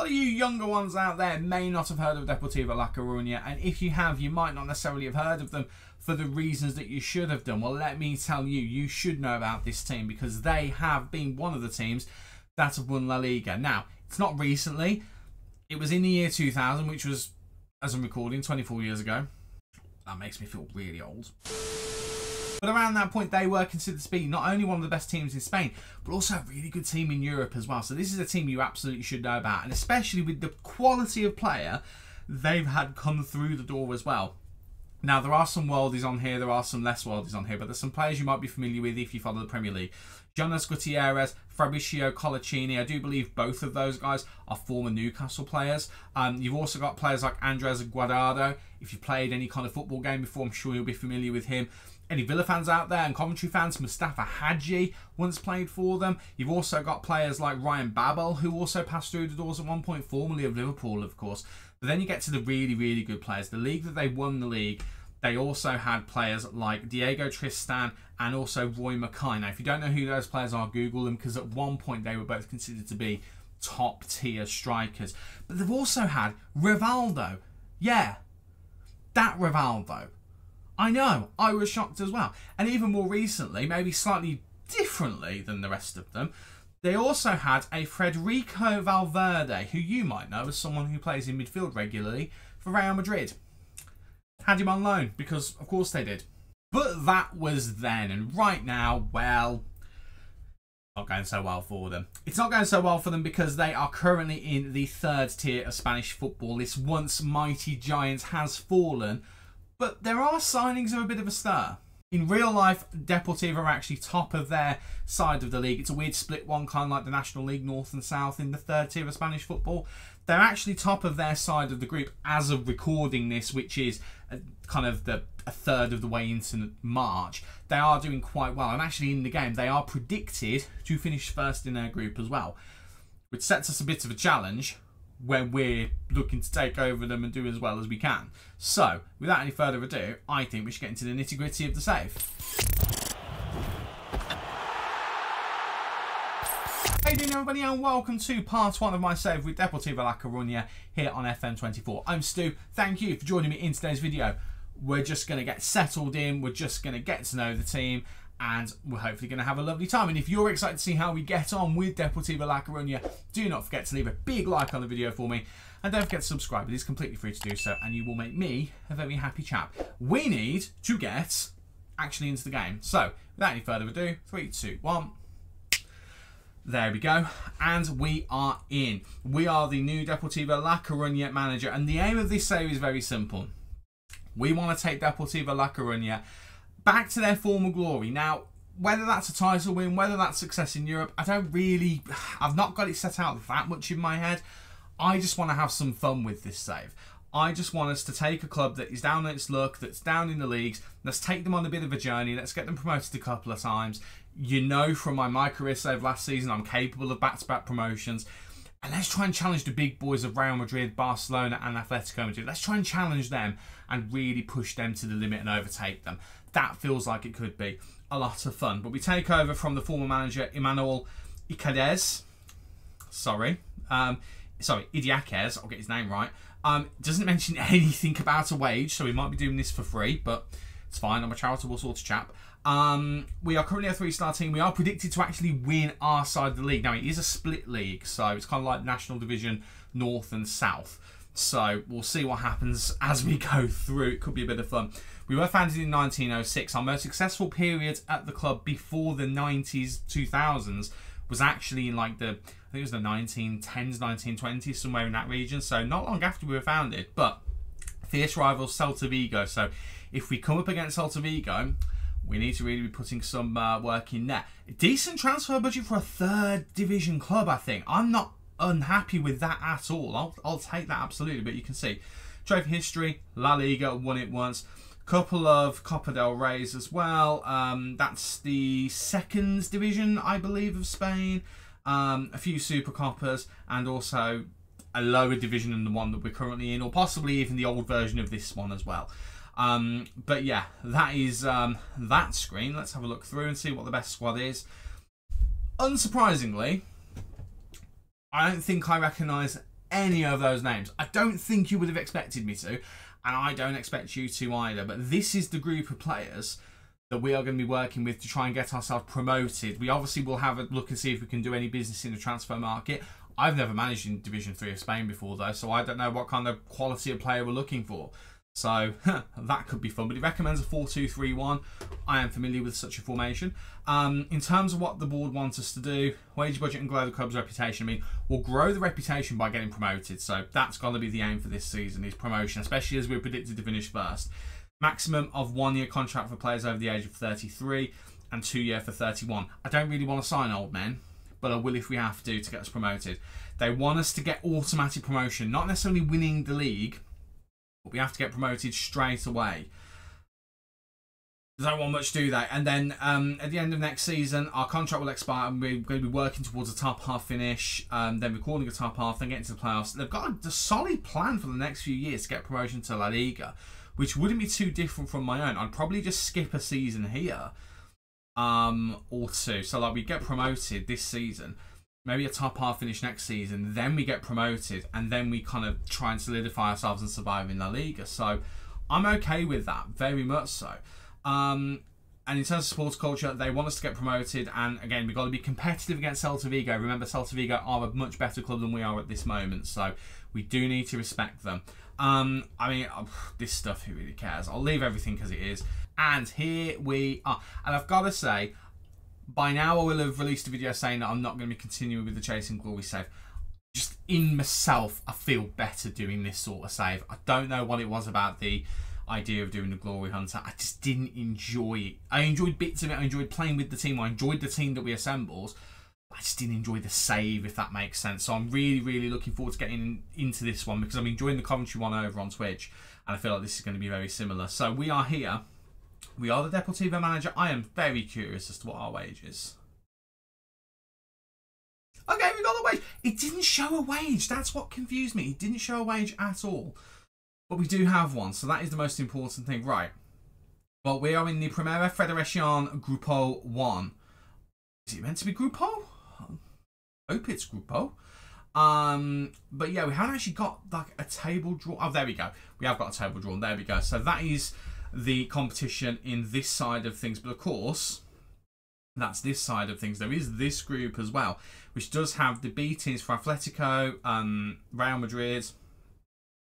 of you younger ones out there may not have heard of Deportivo La Coruña, and if you have, you might not necessarily have heard of them for the reasons that you should have done. Well, let me tell you, you should know about this team because they have been one of the teams that have won La Liga. Now, it's not recently. It was in the year 2000, which was, as I'm recording, 24 years ago. That makes me feel really old. But around that point, they were considered to be not only one of the best teams in Spain, but also a really good team in Europe as well. So this is a team you absolutely should know about, and especially with the quality of player they've had come through the door as well. Now, there are some worldies on here, there are some less worldies on here, but there's some players you might be familiar with if you follow the Premier League. Jonas Gutierrez, Fabricio Colaccini, I do believe both of those guys are former Newcastle players. You've also got players like Andres Guardado. If you've played any kind of football game before, I'm sure you'll be familiar with him. Any Villa fans out there and Coventry fans, Mustafa Hadji once played for them. You've also got players like Ryan Babel, who also passed through the doors at one point, formerly of Liverpool, of course. But then you get to the really, really good players. The league that they won the league, they also had players like Diego Tristan and also Roy Mackay. Now, if you don't know who those players are, Google them, because at one point they were both considered to be top-tier strikers. But they've also had Rivaldo. Yeah, that Rivaldo. I know, I was shocked as well. And even more recently, maybe slightly differently than the rest of them, they also had a Federico Valverde, who you might know as someone who plays in midfield regularly for Real Madrid. Had him on loan, because of course they did. But that was then, and right now, well, not going so well for them. It's not going so well for them because they are currently in the third tier of Spanish football. This once mighty giant has fallen, but there are signings of a bit of a stir. In real life, Deportivo are actually top of their side of the league. It's a weird split one, kind of like the National League, North and South in the third tier of Spanish football. They're actually top of their side of the group as of recording this, which is kind of a third of the way into March. They are doing quite well, and actually in the game, they are predicted to finish first in their group as well, which sets us a bit of a challenge when we're looking to take over them and do as well as we can. So, without any further ado, I think we should get into the nitty-gritty of the save. How you doing, everybody, and welcome to part 1 of my save with Deportivo La Coruña here on FM24. I'm Stu. Thank you for joining me in today's video. We're just going to get settled in, we're just going to get to know the team, and we're hopefully going to have a lovely time. And if you're excited to see how we get on with Deportivo La Coruña, do not forget to leave a big like on the video for me. And don't forget to subscribe. It is completely free to do so, and you will make me a very happy chap. We need to get actually into the game. So, without any further ado, 3, 2, 1. There we go. And we are in. We are the new Deportivo La Coruña manager, and the aim of this save is very simple. We want to take Deportivo La Coruña back to their former glory. Now, whether that's a title win, whether that's success in Europe, I've not got it set out that much in my head. I just want to have some fun with this save. I just want us to take a club that is down on its luck, that's down in the leagues. Let's take them on a bit of a journey. Let's get them promoted a couple of times. You know from my career save last season, I'm capable of back-to-back promotions. And let's try and challenge the big boys of Real Madrid, Barcelona and Atletico Madrid. Let's try and challenge them and really push them to the limit and overtake them. That feels like it could be a lot of fun. But we take over from the former manager, Emmanuel Idiáquez. Idiáquez, I'll get his name right. Doesn't mention anything about a wage, so we might be doing this for free, but it's fine. I'm a charitable sort of chap. We are currently a 3-star team. We are predicted to actually win our side of the league. Now, it is a split league, so it's kind of like National Division North and South. So we'll see what happens as we go through. It could be a bit of fun. We were founded in 1906. Our most successful period at the club before the 90s, 2000s was actually in like I think it was the 1910s, 1920s, somewhere in that region. So not long after we were founded, but fierce rivals Celta Vigo. So if we come up against Celta Vigo, we need to really be putting some work in there. A decent transfer budget for a 3rd division club, I think. I'm not unhappy with that at all. I'll take that absolutely, but you can see trophy history, La Liga, won it once. Couple of Copa del Reys as well. That's the 2nd division, I believe, of Spain. A few Super Copas, and also a lower division than the one that we're currently in, or possibly even the old version of this one as well. But yeah, that is that screen. Let's have a look through and see what the best squad is. Unsurprisingly, I don't think I recognise any of those names. I don't think you would have expected me to, and I don't expect you to either. But this is the group of players that we are going to be working with to try and get ourselves promoted. We obviously will have a look and see if we can do any business in the transfer market. I've never managed in Division 3 of Spain before, though, so I don't know what kind of quality of player we're looking for. So that could be fun. But he recommends a 4-2-3-1. I am familiar with such a formation. In terms of what the board wants us to do, wage budget and grow the club's reputation. I mean, we'll grow the reputation by getting promoted. So that's got to be the aim for this season, is promotion, especially as we're predicted to finish first. Maximum of 1-year contract for players over the age of 33 and 2-year for 31. I don't really want to sign old men, but I will if we have to get us promoted. They want us to get automatic promotion, not necessarily winning the league, but we have to get promoted straight away. They don't want much, do they? And then at the end of next season, our contract will expire and we're going to be working towards a top half finish, then recording a top half, then getting to the playoffs. They've got a solid plan for the next few years to get promotion to La Liga, which wouldn't be too different from my own. I'd probably just skip a season here or two. So like we get promoted this season, maybe a top half finish next season, then we get promoted, and then we kind of try and solidify ourselves and survive in La Liga. So I'm okay with that, very much so. And in terms of sports culture, they want us to get promoted, and again, we've got to be competitive against Celta Vigo. Remember, Celta Vigo are a much better club than we are at this moment, so we do need to respect them. I mean, this stuff, who really cares? I'll leave everything as it is. And here we are. And I've got to say, by now I will have released a video saying that I'm not going to be continuing with the Chasing Glory save. Just in myself, I feel better doing this sort of save. I don't know what it was about the idea of doing the Glory Hunter. I just didn't enjoy it. I enjoyed bits of it. I enjoyed playing with the team. I enjoyed the team that we assembled. I just didn't enjoy the save, if that makes sense. So I'm really, really looking forward to getting into this one, because I'm enjoying the Coventry one over on Twitch, and I feel like this is going to be very similar. So we are here. We are the Deportivo manager. I am very curious as to what our wage is. Okay, we got the wage. It didn't show a wage. That's what confused me. It didn't show a wage at all. But we do have one, so that is the most important thing. Right. Well, we are in the Primera Federación Grupo 1. Is it meant to be Grupo? I hope it's Grupo. But yeah, we haven't actually got like a table draw. Oh, there we go. We have got a table drawn. There we go. So that is the competition in this side of things. But of course, that's this side of things. There is this group as well, which does have the B teams for Atletico, Real Madrid.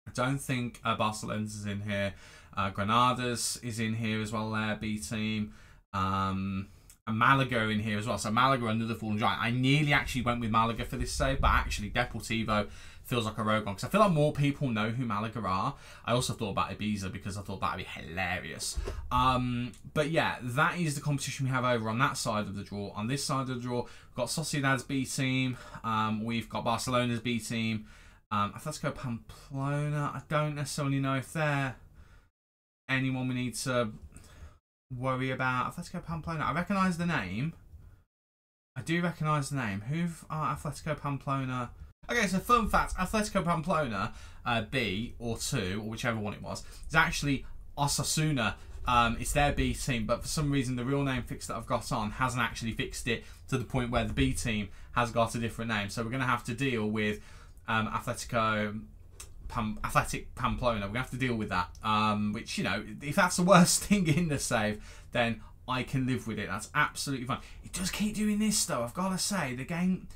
I don't think Barcelona's is in here. Granada's is in here as well, their B team. And Malaga in here as well. So Malaga, another fallen giant. I nearly actually went with Malaga for this save, but actually Deportivo feels like a rogue one, because I feel like more people know who Malaga are. I also thought about Ibiza because I thought that'd be hilarious. But yeah, that is the competition we have over on that side of the draw. On this side of the draw, we've got Sociedad's B team. We've got Barcelona's B team. Atletico Pamplona. I don't necessarily know if they're anyone we need to worry about. Atletico Pamplona. I recognise the name. I do recognise the name. Who've Atletico Pamplona? Okay, so fun fact: Atletico Pamplona B or 2, or whichever one it was, is actually Osasuna. It's their B team, but for some reason the real name fix that I've got on hasn't actually fixed it to the point where the B team has got a different name. So we're going to have to deal with Athletic Pamplona. We're going to have to deal with that, which, you know, if that's the worst thing in the save, then I can live with it. That's absolutely fine. It does keep doing this though, I've got to say. The game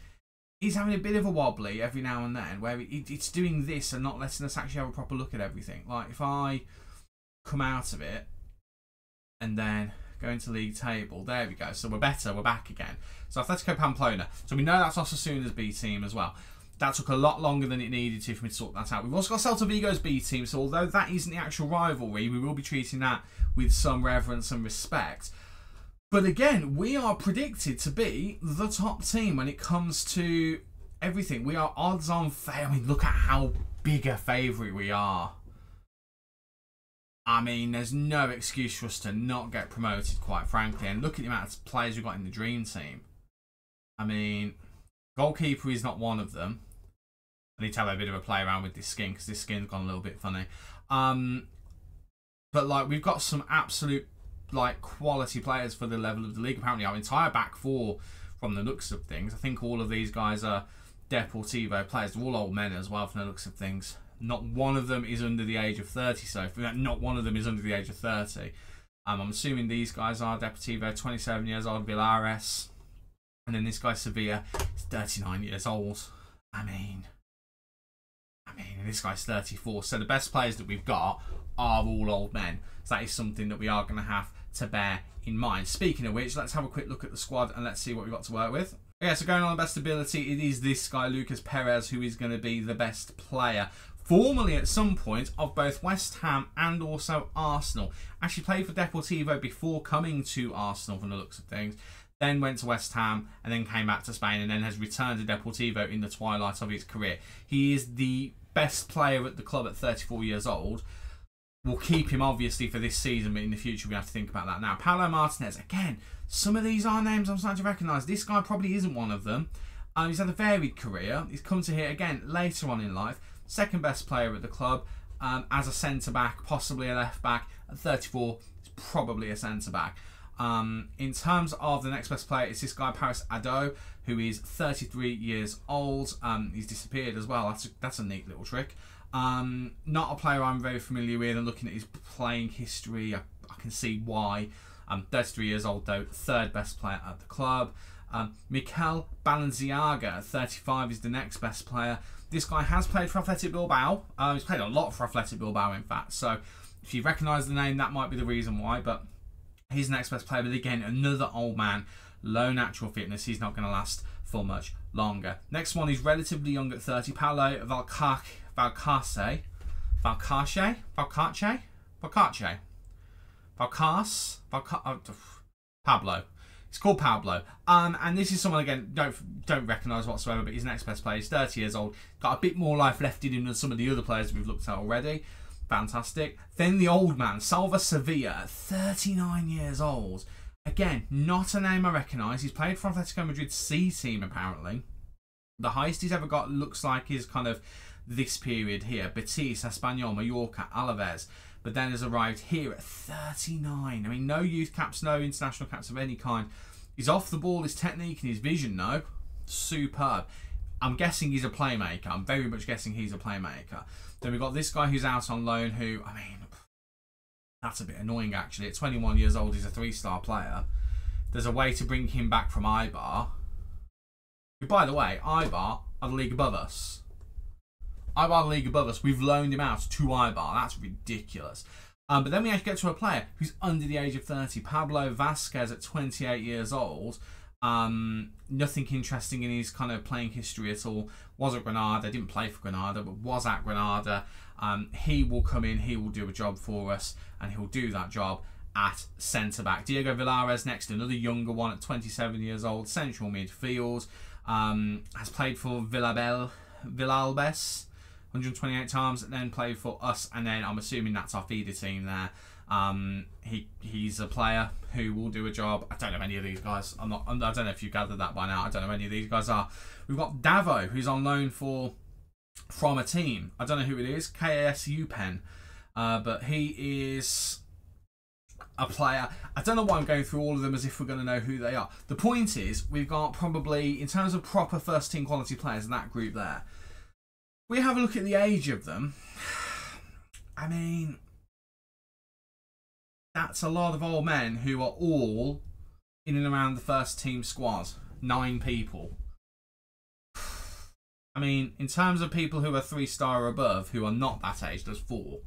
is having a bit of a wobbly every now and then, where it's doing this and not letting us actually have a proper look at everything. Like if I come out of it and then go into league table, there we go. So we're better, we're back again. So Atletico Pamplona. So we know that's Osasuna's B team as well. That took a lot longer than it needed to for me to sort that out. We've also got Celta Vigo's B team, so although that isn't the actual rivalry, we will be treating that with some reverence and respect. But again, we are predicted to be the top team when it comes to everything. We are odds on favourite. I mean, look at how big a favourite we are. I mean, there's no excuse for us to not get promoted, quite frankly. And look at the amount of players we've got in the dream team. I mean, goalkeeper is not one of them. I need to have a bit of a play around with this skin, because this skin's gone a little bit funny. But like, we've got some absolute like quality players for the level of the league. Apparently our entire back four, from the looks of things, I think all of these guys are Deportivo players. They're all old men as well from the looks of things. Not one of them is under the age of 30, so not one of them is under the age of 30. I'm assuming these guys are Deportivo, 27 years old, Villares, and then this guy Sevilla is 39 years old. I mean, this guy's 34. So the best players that we've got are all old men. So that is something that we are going to have to bear in mind. Speaking of which, let's have a quick look at the squad and let's see what we've got to work with. Yeah, so going on the best ability, it is this guy, Lucas Perez, who is going to be the best player. Formerly at some point of both West Ham and also Arsenal. Actually played for Deportivo before coming to Arsenal from the looks of things. Then went to West Ham and then came back to Spain and then has returned to Deportivo in the twilight of his career. He is the best player at the club at 34 years old. We'll keep him obviously for this season, but in the future we have to think about that now. Paulo Martinez, again, some of these are names I'm starting to recognise. This guy probably isn't one of them. He's had a varied career. He's come to here again later on in life. Second best player at the club as a centre-back, possibly a left-back. At 34, he's probably a centre-back. In terms of the next best player, it's this guy, Paris Ado, who is 33 years old. He's disappeared as well. That's a neat little trick. Not a player I'm very familiar with, and looking at his playing history, I can see why. 33 years old though, third best player at the club. Mikel Balenciaga at 35 is the next best player. This guy has played for Athletic Bilbao. He's played a lot for Athletic Bilbao, in fact. So if you recognise the name, that might be the reason why. But he's the next best player. But again, another old man, low natural fitness. He's not going to last for much longer. Next one is relatively young at 30. Paulo Valcarce. Pablo. It's called Pablo. And this is someone, again, don't recognise whatsoever, but he's the next best player. He's 30 years old. Got a bit more life left in him than some of the other players we've looked at already. Fantastic. Then the old man, Salva Sevilla, at 39 years old. Again, not a name I recognise. He's played for Atletico Madrid's C team, apparently. The highest he's ever got looks like is kind of this period here. Betis, Espanyol, Mallorca, Alaves. But then has arrived here at 39. I mean, no youth caps, no international caps of any kind. He's off the ball, his technique and his vision, though, superb. I'm guessing he's a playmaker. I'm very much guessing he's a playmaker. Then we've got this guy who's out on loan who, I mean, that's a bit annoying, actually. At 21 years old, he's a 3-star player. There's a way to bring him back from Eibar. By the way, Eibar are the league above us. Eibar the league above us. We've loaned him out to Eibar. That's ridiculous. But then we actually get to a player who's under the age of 30. Pablo Vasquez at 28 years old. Nothing interesting in his kind of playing history at all. Was at Granada. Didn't play for Granada, but was at Granada. He will come in. He will do a job for us. And he'll do that job at centre-back. Diego Villares next. Another younger one at 27 years old. Central midfield. Has played for Villalbes 128 times, and then played for us, and then I'm assuming that's our feeder team there. He's a player who will do a job. I don't know any of these guys. I don't know if you gathered that by now. I don't know any of these guys are. We've got Davo, who's on loan from a team. I don't know who it is. KASU Pen. But he is a player. I don't know why I'm going through all of them as if we're going to know who they are. The point is, we've got probably, in terms of proper first team quality players in that group there, we have a look at the age of them. I mean, that's a lot of old men who are all in and around the first team squad. 9 people. I mean, in terms of people who are 3-star or above, who are not that age, there's 4.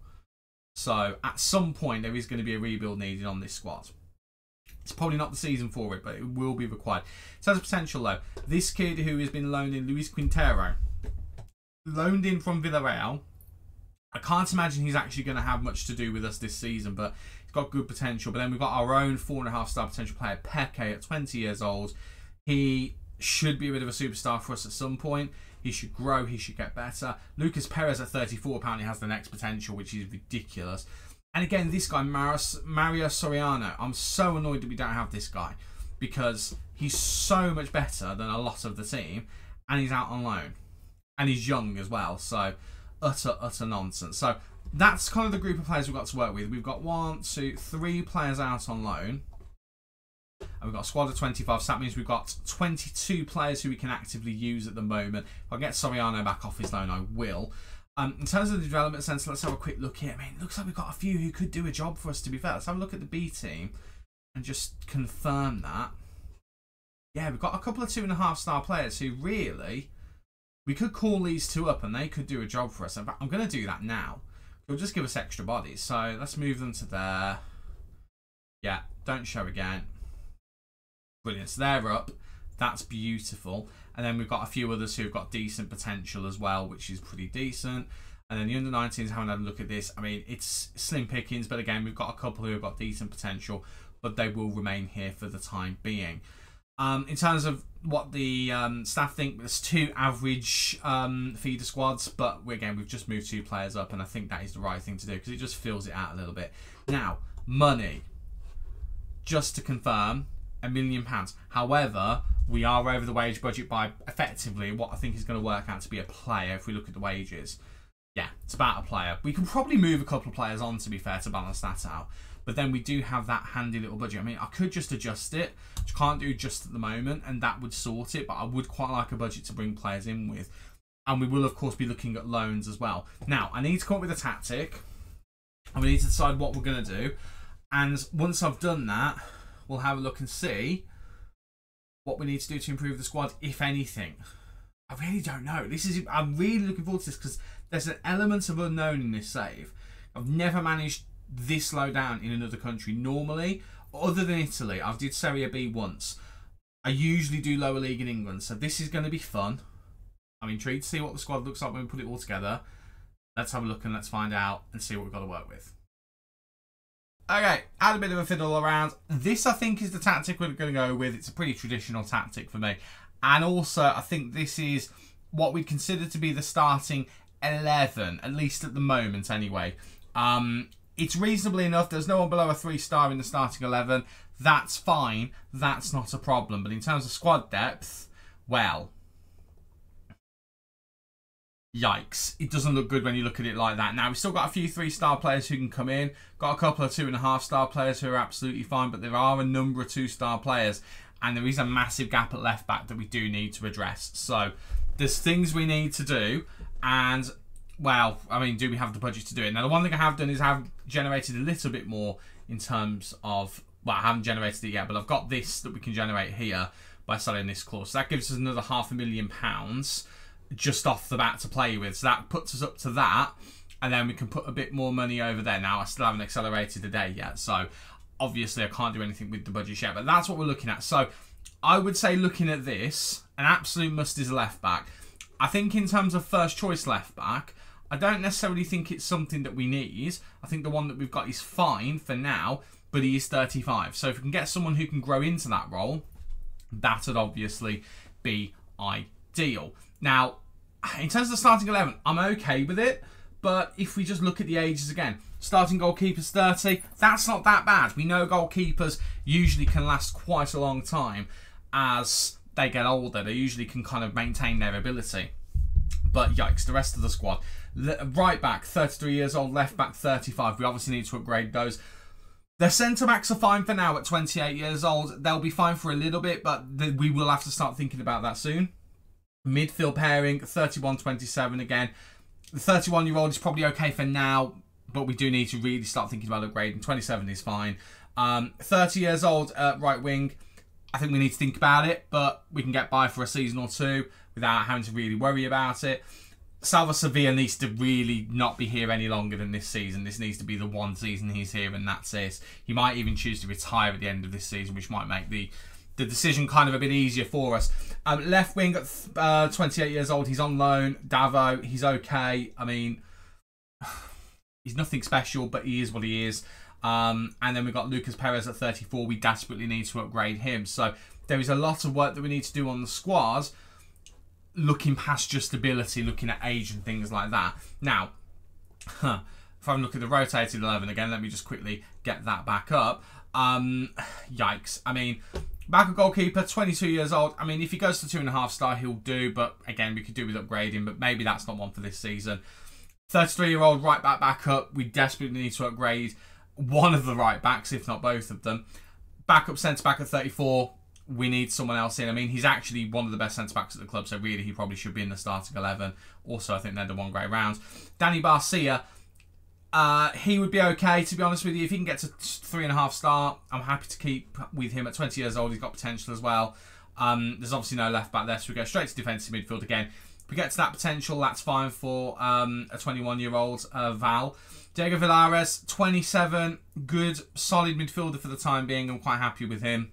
So, at some point, there is going to be a rebuild needed on this squad. It's probably not the season for it, but it will be required. In terms of potential, though, this kid who has been loaned in, Luis Quintero, loaned in from Villarreal. I can't imagine he's actually going to have much to do with us this season, but he's got good potential. But then we've got our own 4.5-star potential player, Pepe, at 20 years old. He should be a bit of a superstar for us at some point. He should grow. He should get better. Lucas Perez at 34 apparently has the next potential, which is ridiculous. And again, this guy, Mario Soriano, I'm so annoyed that we don't have this guy because he's so much better than a lot of the team, and he's out on loan. And he's young as well, so utter nonsense. So that's kind of the group of players we've got to work with. We've got 1, 2, 3 players out on loan. And we've got a squad of 25, so that means we've got 22 players who we can actively use at the moment. If I get Soriano back off his loan, I will. In terms of the development centre, let's have a quick look here. I mean, it looks like we've got a few who could do a job for us, to be fair. Let's have a look at the B team and just confirm that. Yeah, we've got a couple of 2.5-star players who really, we could call these two up and they could do a job for us. In fact, I'm going to do that now. It'll just give us extra bodies. So let's move them to there. Yeah, don't show again. Brilliant. So they're up. That's beautiful. And then we've got a few others who've got decent potential as well, which is pretty decent. And then the under-19s, haven't had a look at this. I mean, it's slim pickings, but again, we've got a couple who have got decent potential, but they will remain here for the time being. In terms of what the staff think, there's 2 average feeder squads, but again, we've just moved 2 players up, and I think that is the right thing to do because it just fills it out a little bit. Now, money. Just to confirm, £1 million. However, we are over the wage budget by effectively what I think is going to work out to be a player if we look at the wages. Yeah, it's about a player. We can probably move a couple of players on, to be fair, to balance that out. But then we do have that handy little budget. I mean, I could just adjust it, which I can't do just at the moment, and that would sort it. But I would quite like a budget to bring players in with. And we will, of course, be looking at loans as well. Now, I need to come up with a tactic. And we need to decide what we're going to do. And once I've done that, we'll have a look and see what we need to do to improve the squad, if anything. I really don't know. I'm really looking forward to this because there's an element of unknown in this save. I've never managed this low down in another country. Normally, other than Italy, I've did Serie B once. I usually do lower league in England, so this is going to be fun. I'm intrigued to see what the squad looks like when we put it all together. Let's have a look and let's find out and see what we've got to work with. Okay, had a bit of a fiddle around. This, I think, is the tactic we're going to go with. It's a pretty traditional tactic for me. And also, I think this is what we'd consider to be the starting 11, at least at the moment anyway. It's reasonably enough. There's no one below a 3-star in the starting 11. That's fine. That's not a problem. But in terms of squad depth, well, yikes. It doesn't look good when you look at it like that. Now, we've still got a few 3-star players who can come in. Got a couple of 2.5-star players who are absolutely fine. But there are a number of 2-star players. And there is a massive gap at left back that we do need to address. So there's things we need to do. And, well, I mean, do we have the budget to do it? Now, the one thing I have done is I've generated a little bit more in terms of, well, I haven't generated it yet, but I've got this that we can generate here by selling this clause. So that gives us another £500,000 just off the bat to play with. So that puts us up to that. And then we can put a bit more money over there. Now, I still haven't accelerated a day yet. So obviously, I can't do anything with the budget yet, but that's what we're looking at. So I would say looking at this, an absolute must is a left back. I think in terms of first choice left back, I don't necessarily think it's something that we need. I think the one that we've got is fine for now, but he is 35. So if we can get someone who can grow into that role, that would obviously be ideal. Now, in terms of the starting 11, I'm okay with it. But if we just look at the ages again, starting goalkeeper's 30, that's not that bad. We know goalkeepers usually can last quite a long time as they get older. They usually can kind of maintain their ability. But yikes, the rest of the squad. Right back, 33 years old. Left back, 35. We obviously need to upgrade those. The centre-backs are fine for now at 28 years old. They'll be fine for a little bit, but we will have to start thinking about that soon. Midfield pairing, 31-27 again. The 31-year-old is probably okay for now, but we do need to really start thinking about upgrading. 27 is fine. 30 years old right wing. I think we need to think about it, but we can get by for a season or two without having to really worry about it. Salva Sevilla needs to really not be here any longer than this season. This needs to be the one season he's here, and that's it. He might even choose to retire at the end of this season, which might make the decision kind of a bit easier for us. Left wing at 28 years old. He's on loan. Davo, he's okay. I mean, he's nothing special, but he is what he is. And then we've got Lucas Perez at 34. We desperately need to upgrade him. So there is a lot of work that we need to do on the squad, looking past just ability, looking at age and things like that. Now, if I look at the rotated 11 again, let me just quickly get that back up. Yikes. I mean, backup goalkeeper, 22 years old. I mean, if he goes to 2.5 star, he'll do. But again, we could do with upgrading, but maybe that's not one for this season. 33-year-old right back backup. We desperately need to upgrade one of the right backs, if not both of them. Backup centre-back at 34. We need someone else in. I mean, he's actually one of the best centre-backs at the club, so really he probably should be in the starting 11. Also, I think they're the one great round. Danny Barcia, he would be okay, to be honest with you. If he can get to 3.5 star, I'm happy to keep with him at 20 years old. He's got potential as well. There's obviously no left-back there, so we go straight to defensive midfield again. If we get to that potential, that's fine for a 21-year-old Val. Diego Villares, 27, good, solid midfielder for the time being. I'm quite happy with him.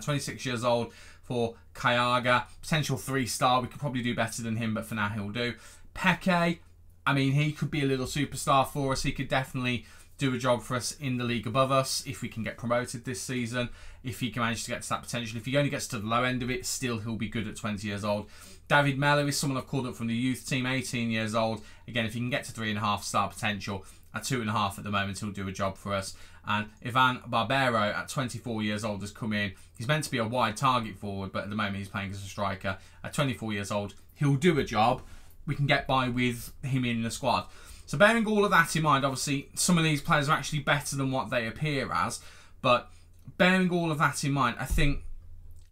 26 years old for Kayaga. Potential 3-star. We could probably do better than him, but for now he'll do. Peke, I mean, he could be a little superstar for us. He could definitely do a job for us in the league above us if we can get promoted this season. If he can manage to get to that potential. If he only gets to the low end of it, still he'll be good at 20 years old. David Mellor is someone I've called up from the youth team, 18 years old. Again, if he can get to 3.5 star potential, at 2.5 at the moment, he'll do a job for us. And Ivan Barbero, at 24 years old, has come in. He's meant to be a wide target forward, but at the moment he's playing as a striker. At 24 years old, he'll do a job. We can get by with him in the squad. So bearing all of that in mind, obviously, some of these players are actually better than what they appear as. But bearing all of that in mind, I think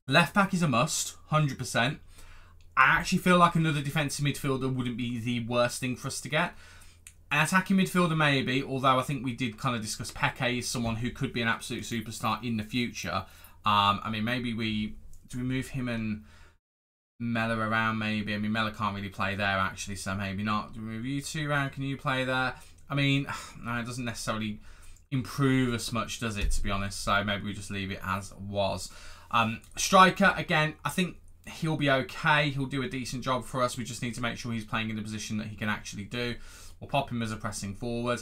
left back is a must, 100%. I actually feel like another defensive midfielder wouldn't be the worst thing for us to get. An attacking midfielder maybe, although I think we did kind of discuss Peke is someone who could be an absolute superstar in the future. I mean, maybe do we move him and Mellor around maybe? I mean, Mellor can't really play there actually, so maybe not. Do we move you two around? Can you play there? I mean, no, it doesn't necessarily improve as much, does it, to be honest? So maybe we just leave it as was. Striker, again, I think he'll be okay. He'll do a decent job for us. We just need to make sure he's playing in the position that he can actually do. We'll pop him as a pressing forward.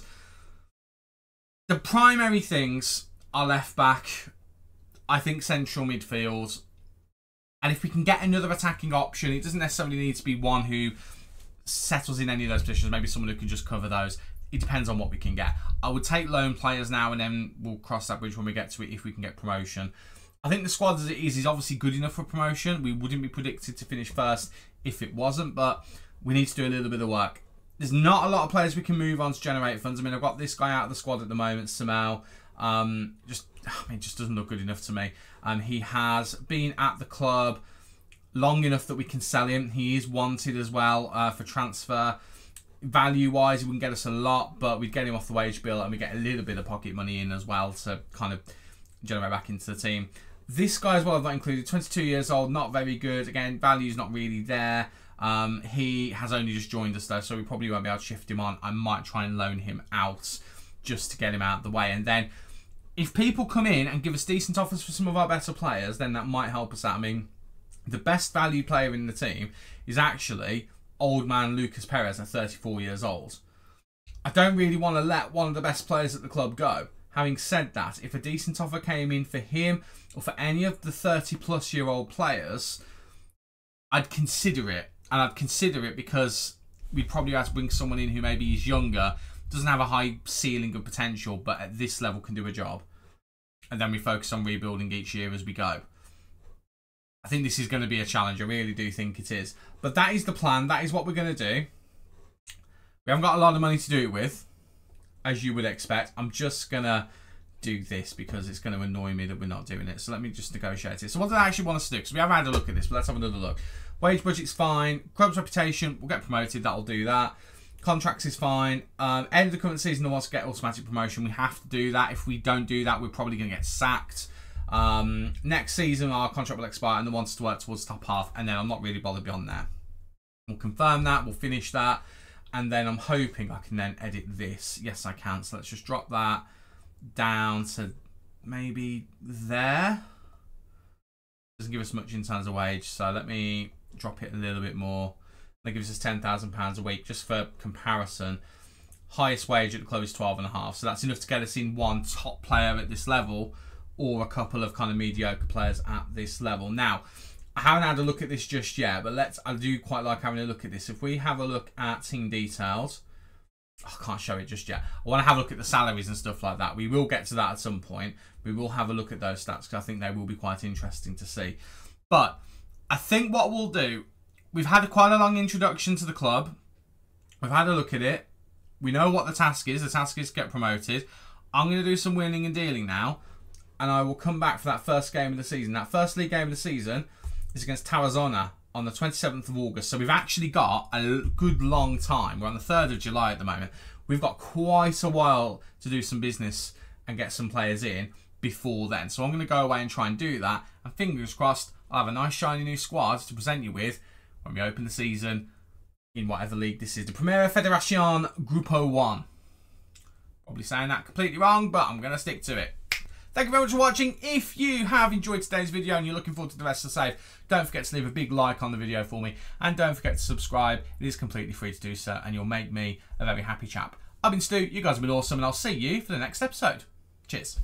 The primary things are left back, I think central midfield. And if we can get another attacking option, it doesn't necessarily need to be one who settles in any of those positions. Maybe someone who can just cover those. It depends on what we can get. I would take loan players now and then we'll cross that bridge when we get to it if we can get promotion. I think the squad as it is obviously good enough for promotion. We wouldn't be predicted to finish first if it wasn't, but we need to do a little bit of work. There's not a lot of players we can move on to generate funds. I mean, I've got this guy out of the squad at the moment, Samel. Just doesn't look good enough to me. He has been at the club long enough that we can sell him. He is wanted as well for transfer. Value-wise, he wouldn't get us a lot, but we'd get him off the wage bill and we get a little bit of pocket money in as well to kind of generate back into the team. This guy as well, I've not included, 22 years old, not very good. Again, value's not really there. He has only just joined us though, so we probably won't be able to shift him on. I might try and loan him out just to get him out of the way. And then if people come in and give us decent offers for some of our better players, then that might help us out. I mean, the best value player in the team is actually old man Lucas Perez at 34 years old. I don't really want to let one of the best players at the club go. Having said that, if a decent offer came in for him or for any of the 30-plus-year-old players, I'd consider it. And I'd consider it because we'd probably have to bring someone in who maybe is younger, doesn't have a high ceiling of potential, but at this level can do a job. And then we focus on rebuilding each year as we go. I think this is going to be a challenge. I really do think it is. But that is the plan. That is what we're going to do. We haven't got a lot of money to do it with, as you would expect. I'm just going to do this because it's going to annoy me that we're not doing it. So let me just negotiate it. So what do I actually want us to do? Because we have had a look at this, but let's have another look. Wage budget's fine. Club's reputation, we'll get promoted. That'll do that. Contracts is fine. End of the current season, they want to get automatic promotion. We have to do that. If we don't do that, we're probably going to get sacked. Next season, our contract will expire and they want us to work towards the top half. And then I'm not really bothered beyond there. We'll confirm that. We'll finish that. And then I'm hoping I can then edit this. Yes, I can. So let's just drop that down to maybe there. Doesn't give us much in terms of wage. So let me drop it a little bit more. That gives us £10,000 a week, just for comparison. Highest wage at the club is 12.5, so that's enough to get us in one top player at this level, or a couple of kind of mediocre players at this level. Now, I haven't had a look at this just yet, but I do quite like having a look at this. If we have a look at team details, I can't show it just yet. I want to have a look at the salaries and stuff like that. We will get to that at some point. We will have a look at those stats because I think they will be quite interesting to see. But I think what we'll do, we've had quite a long introduction to the club. We've had a look at it. We know what the task is. The task is to get promoted. I'm going to do some wheeling and dealing now. and I will come back for that first game of the season. That first league game of the season is against Tarazona on the 27th of August. So we've actually got a good long time. We're on the 3rd of July at the moment. We've got quite a while to do some business and get some players in before then. So I'm going to go away and try and do that. And fingers crossed, I'll have a nice shiny new squad to present you with when we open the season in whatever league this is. The Primera Federación Grupo 1. Probably saying that completely wrong, but I'm going to stick to it. Thank you very much for watching. If you have enjoyed today's video and you're looking forward to the rest of the save, don't forget to leave a big like on the video for me. And don't forget to subscribe. It is completely free to do so, and you'll make me a very happy chap. I've been Stu, you guys have been awesome, and I'll see you for the next episode. Cheers.